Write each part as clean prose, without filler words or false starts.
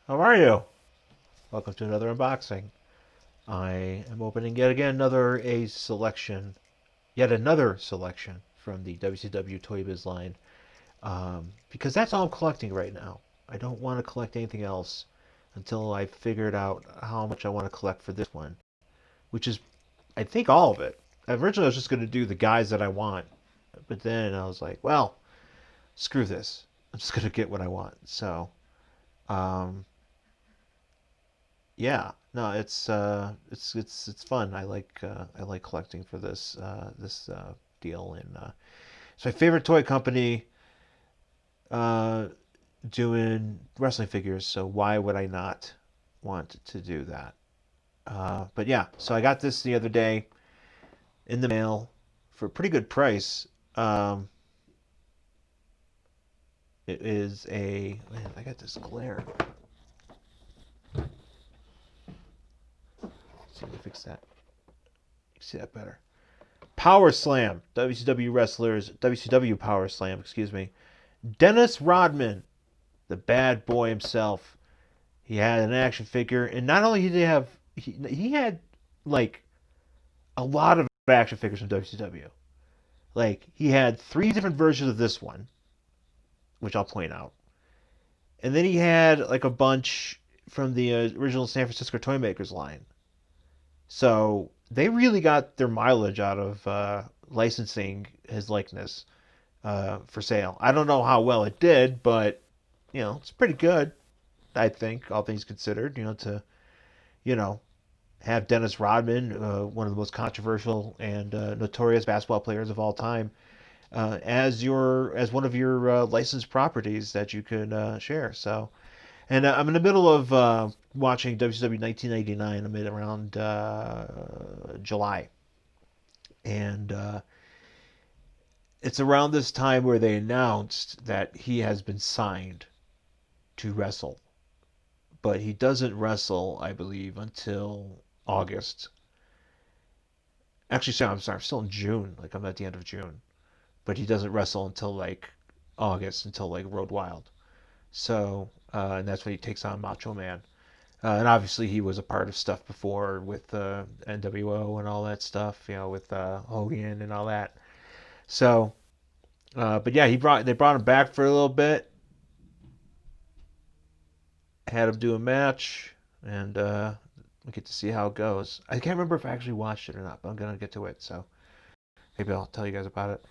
How are you? Welcome to another unboxing. I am opening yet another selection from the WCW Toy Biz line, because that's all I'm collecting right now. I don't want to collect anything else until I figured out how much I want to collect for this one, which is, I think, all of it. Originally, I was just going to do the guys that I want, but then I was like, well, screw this. I'm just going to get what I want. So, um, yeah, no, it's fun. I like collecting for this deal, and it's my favorite toy company uh, doing wrestling figures. So why would I not want to do that? But yeah, so I got this the other day in the mail for a pretty good price. Um, it is a man. I got this glare. Let's see if we fix that. You see that better. PowerSlam, WCW wrestlers, WCW PowerSlam, excuse me. Dennis Rodman, the bad boy himself. He had an action figure, and not only did he have, he had like a lot of action figures from WCW. Like he had three different versions of this one, which I'll point out, and then he had like a bunch from the original San Francisco Toymakers line. So they really got their mileage out of licensing his likeness for sale. I don't know how well it did, but it's pretty good. I think, all things considered, to you know have Dennis Rodman, one of the most controversial and notorious basketball players of all time, as one of your licensed properties that you could share. So, and I'm in the middle of watching WCW 1989. I'm in around July, and it's around this time where they announced that he has been signed to wrestle, but he doesn't wrestle, I believe, until August. Actually, sorry, I'm sorry, I'm still in June. Like I'm at the end of June, but he doesn't wrestle until like August, until like Road Wild. So, and that's when he takes on Macho Man. And obviously, he was a part of stuff before with NWO and all that stuff, with Hogan and all that. So, but yeah, they brought him back for a little bit, had him do a match, and we get to see how it goes. I can't remember if I actually watched it or not, but I'm gonna get to it, so maybe I'll tell you guys about it.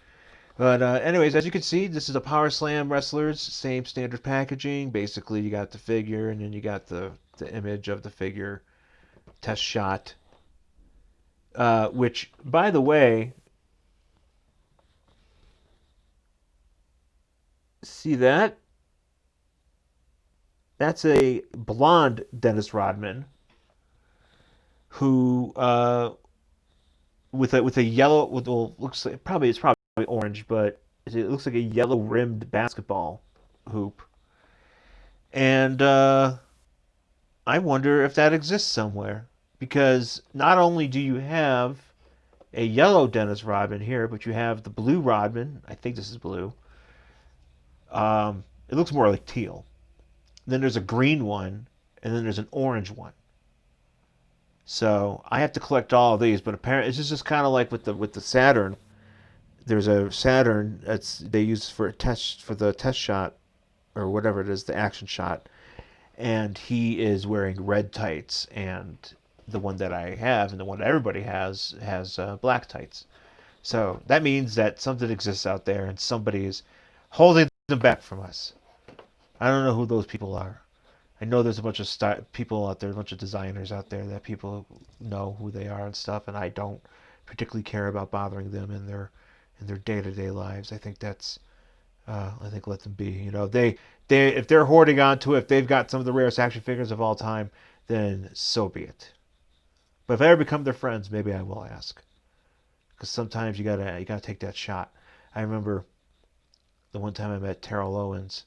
But anyways, as you can see, this is a Power Slam wrestlers, same standard packaging. Basically, you got the figure, and then you got the image of the figure test shot. Which, by the way, see that? That's a blonde Dennis Rodman who with a yellow with well looks like it's probably orange, but it looks like a yellow rimmed basketball hoop. And I wonder if that exists somewhere, because not only do you have a yellow Dennis Rodman here, but you have the blue Rodman. I think this is blue. It looks more like teal. Then there's a green one, and then there's an orange one. So I have to collect all of these, but apparently it's just kind of like with the Saturn. There's a Saturn that's they use for a test for the test shot or whatever it is, the action shot, and he is wearing red tights, and the one that I have and the one that everybody has black tights. So that means that something exists out there, and somebody is holding them back from us. I don't know who those people are. I know there's a bunch of people out there, a bunch of designers out there that people know who they are and stuff, and I don't particularly care about bothering them in their day-to-day lives. I think I think let them be. They if they're hoarding onto it, if they've got some of the rarest action figures of all time, then so be it. But if I ever become their friends, maybe I will ask, because sometimes you gotta take that shot. I remember the one time I met Terrell Owens,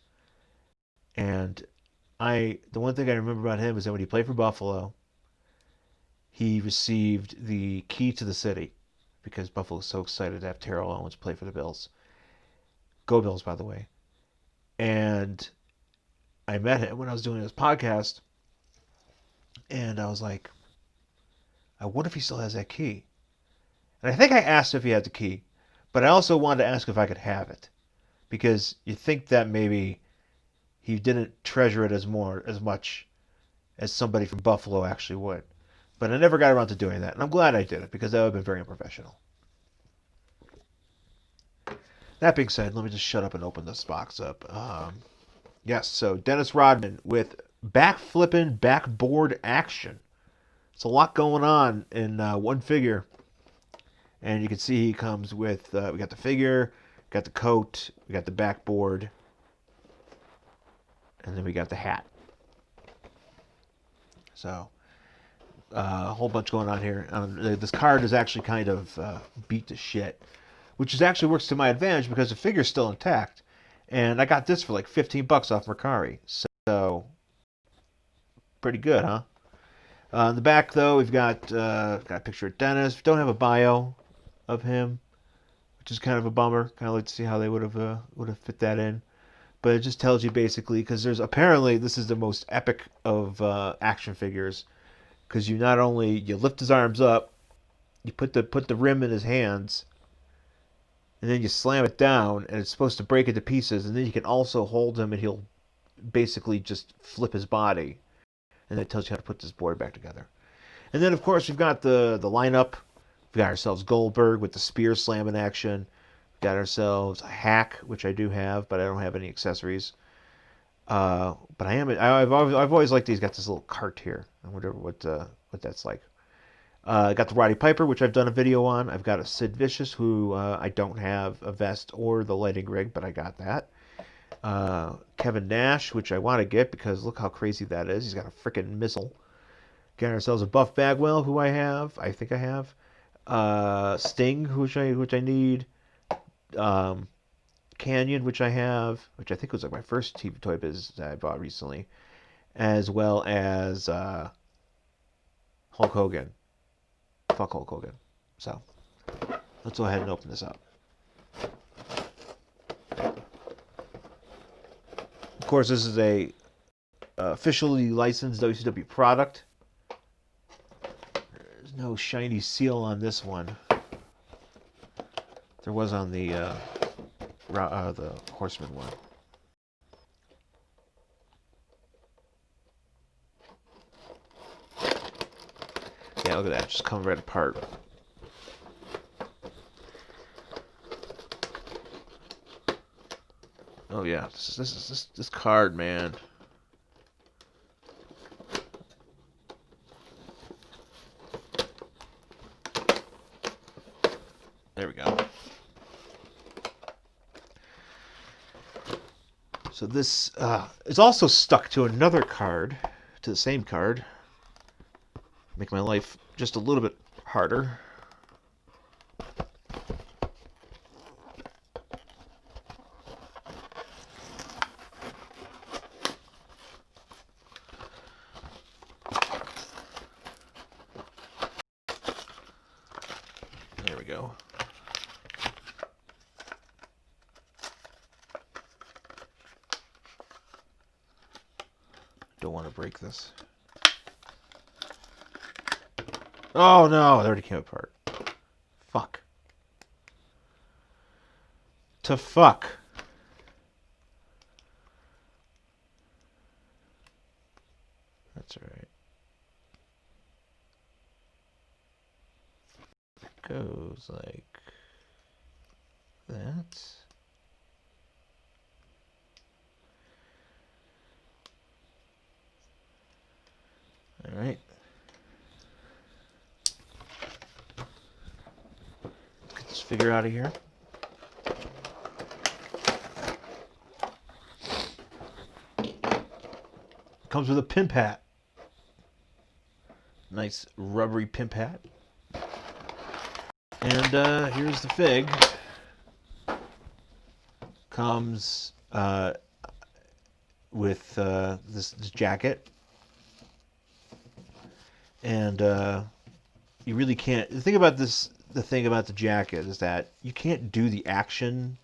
and the one thing I remember about him is that when he played for Buffalo, he received the key to the city because Buffalo was so excited to have Terrell Owens play for the Bills. Go Bills, by the way. And I met him when I was doing this podcast, and I was like, I wonder if he still has that key. And I think I asked if he had the key, but I also wanted to ask if I could have it, because you think that maybe he didn't treasure it as much as somebody from Buffalo actually would. But I never got around to doing that, and I'm glad I did it, because that would have been very unprofessional. That being said, let me just shut up and open this box up. Yes, so Dennis Rodman with back-flipping backboard action. It's a lot going on in one figure. And you can see he comes with, we got the figure, we got the coat, we got the backboard, and then we got the hat. So, a whole bunch going on here. This card is actually kind of beat to shit, which is actually works to my advantage because the figure's still intact. And I got this for like $15 off Mercari. So, pretty good, huh? In the back, though, we've got a picture of Dennis. We don't have a bio of him, which is kind of a bummer. Kind of like to see how they would have fit that in. But it just tells you basically, because there's apparently this is the most epic of action figures, because you not only you lift his arms up, you put the rim in his hands, and then you slam it down, and it's supposed to break into pieces, and then you can also hold him, and he'll basically just flip his body, and that tells you how to put this board back together. And then of course we've got the lineup. We've got ourselves Goldberg with the spear slam in action. We've got ourselves a Hack, which I do have, but I don't have any accessories. But I've always liked these. Got this little cart here. I wonder what that's like. I got the Roddy Piper, which I've done a video on. I've got a Sid Vicious, who I don't have a vest or the lighting rig, but I got that. Kevin Nash, which I want to get because look how crazy that is. He's got a freaking missile. Got ourselves a Buff Bagwell, who I have. I think I have. Sting, which I need. Canyon, which I have, which I think was like my first TV toy biz that I bought recently, as well as Hulk Hogan. Fuck Hulk Hogan. So let's go ahead and open this up. Of course, this is a officially licensed WCW product. There's no shiny seal on this one. There was on the Horseman one. Yeah, look at that, just coming right apart. Oh yeah, this card, man. There we go. So this is also stuck to another card, to the same card. Make my life just a little bit harder. There we go. Don't want to break this. Oh no, it already came apart. Fuck. To fuck. That's alright. It goes like that. Alright. Let's get this figure out of here. Comes with a pimp hat. Nice rubbery pimp hat. And here's the fig. Comes with this jacket. And you really can't. The thing about this, the thing about the jacket is that you can't do the action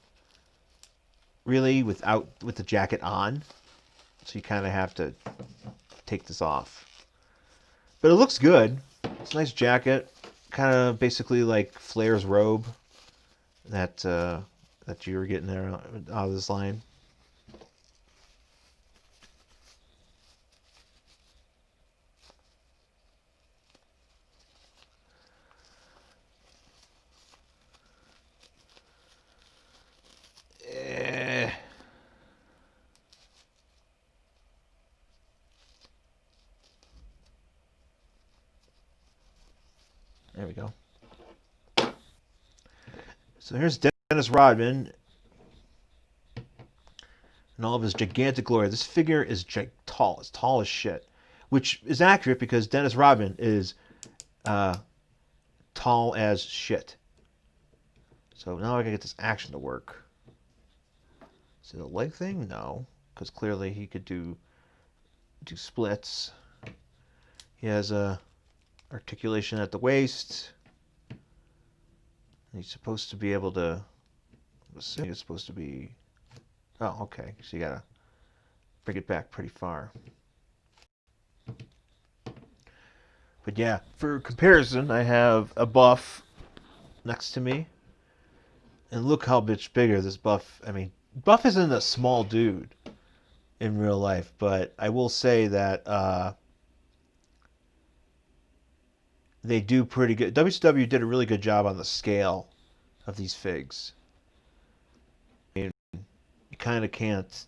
really with the jacket on. So you kind of have to take this off. But it looks good. It's a nice jacket. Kind of basically like Flair's robe that that you were getting there out of this line. Eh. There we go. So here's Dennis Rodman in all of his gigantic glory. This figure is tall. It's tall as shit, which is accurate because Dennis Rodman is tall as shit. So now I gotta get this action to work. Is it a leg thing? No, because clearly he could do splits. He has a articulation at the waist. He's supposed to be able to. I'm assuming it's supposed to be. Oh, okay. So you gotta bring it back pretty far. But yeah, for comparison, I have a buff next to me, and look how much bigger this buff. I mean, Buff isn't a small dude in real life, but I will say that they do pretty good. WCW did a really good job on the scale of these figs. I mean, you kind of can't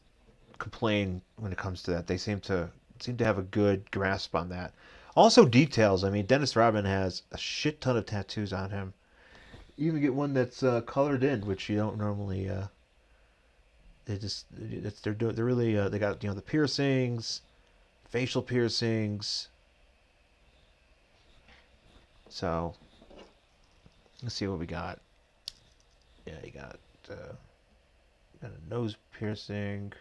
complain when it comes to that. They seem to have a good grasp on that. Also details. I mean, Dennis Rodman has a shit ton of tattoos on him. You even get one that's colored in, which you don't normally. They're really they got the piercings, facial piercings. So let's see what we got. Yeah, you got a nose piercing,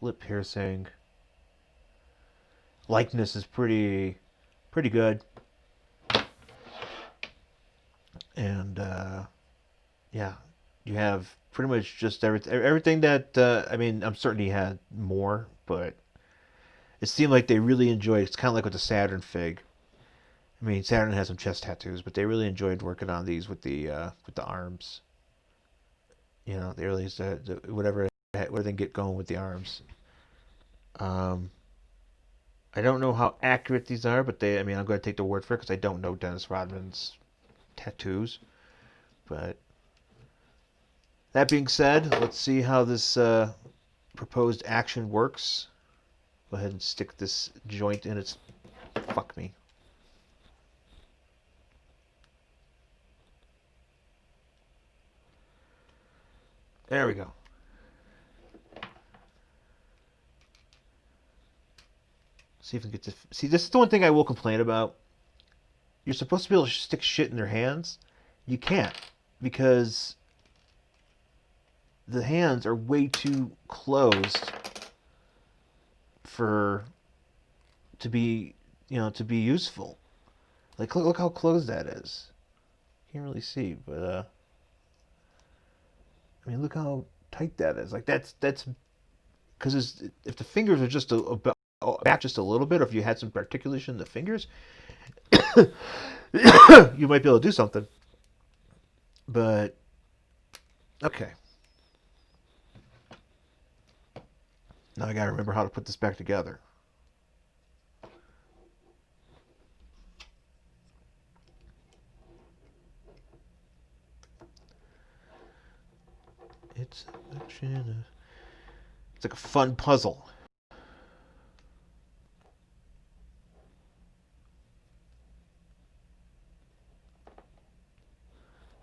lip piercing. Likeness is pretty good. And yeah, you have pretty much just everything that I mean, I'm certain he had more, but it seemed like they really enjoyed. It's kind of like with the Saturn fig. I mean, Saturn has some chest tattoos, but they really enjoyed working on these with the arms. You know, they really whatever they get going with the arms. I don't know how accurate these are, but I mean, I'm going to take the word for it because I don't know Dennis Rodman's tattoos. But that being said, let's see how this proposed action works. Go ahead and stick this joint in its. Fuck me. There we go. See if we can get to. See, this is the one thing I will complain about. You're supposed to be able to stick shit in their hands. You can't because the hands are way too closed to be useful. Like look how closed that is. Can't really see, but I mean look how tight that is. Like that's because if the fingers are just back just a little bit, or if you had some articulation in the fingers, you might be able to do something. But okay. Now I gotta remember how to put this back together. It's like a fun puzzle.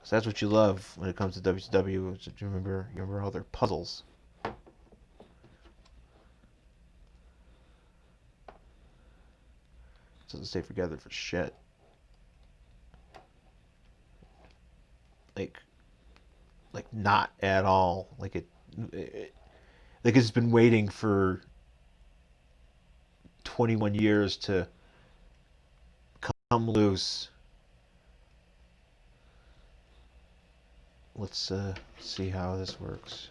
So that's what you love when it comes to WCW. You remember all their puzzles. It doesn't stay together for shit. Like not at all. Like it's been waiting for 21 years to come loose. Let's see how this works.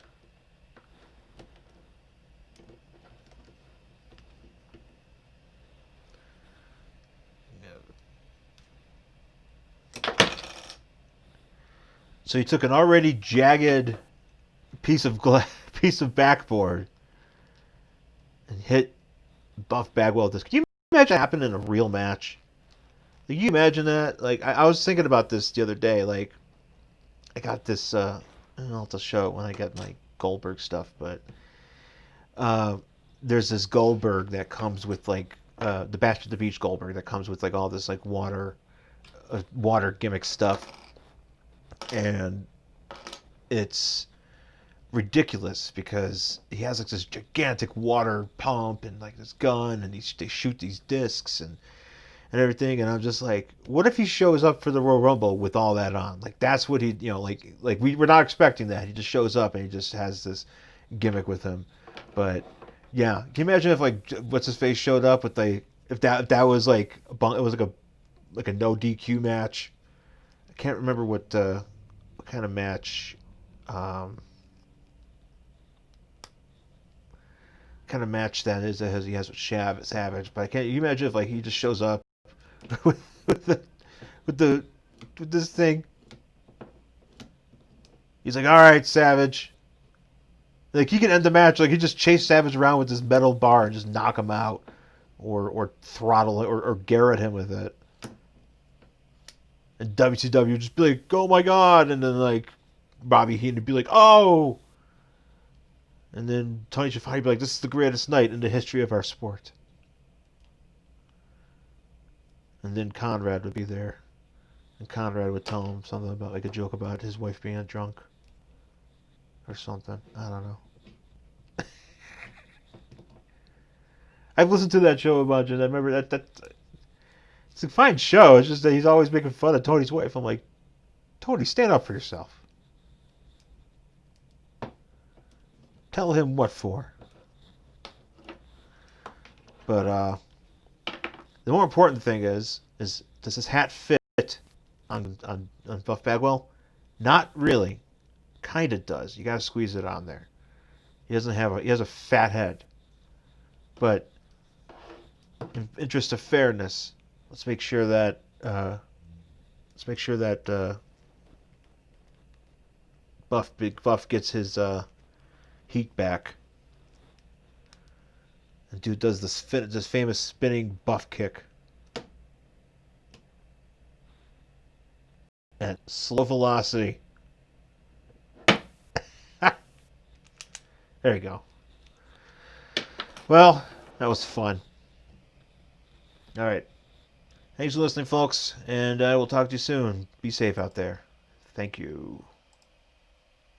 So he took an already jagged piece of piece of backboard and hit Buff Bagwell with this. Can you imagine that happened in a real match? Can you imagine that? Like, I was thinking about this the other day. Like, I got this. I'll have to show it when I get my Goldberg stuff. But there's this Goldberg that comes with like the Bash at the Beach Goldberg that comes with like all this like water gimmick stuff, and it's ridiculous because he has like this gigantic water pump and like this gun, and they shoot these discs and everything, and I'm just like, what if he shows up for the Royal Rumble with all that on? Like, that's what he, like we're not expecting that. He just shows up and he just has this gimmick with him. But yeah, can you imagine if like what's his face showed up with like if that was like it was like a no DQ match. I can't remember what kind of match. Kind of match that is that he has with Savage, but can't you imagine if like he just shows up with this thing? He's like, all right, Savage. Like, he can end the match. Like, he just chase Savage around with this metal bar and just knock him out, or throttle it, or garrot him with it. And WCW would just be like, oh my god, and then like Bobby Heenan would be like, oh. And then Tony Schiavone would be like, this is the greatest night in the history of our sport. And then Conrad would be there. And Conrad would tell him something about, like a joke about his wife being drunk. Or something. I don't know. I've listened to that show a bunch, and I remember that it's a fine show. It's just that he's always making fun of Tony's wife. I'm like, Tony, stand up for yourself. Tell him what for. But the more important thing is does this hat fit on Buff Bagwell? Not really. Kind of does. You got to squeeze it on there. He has a fat head. But in interest of fairness, let's make sure that Big Buff gets his heat back. And dude does this famous spinning Buff kick at slow velocity. There you go. Well, that was fun. All right. Thanks for listening, folks, and I will talk to you soon. Be safe out there. Thank you.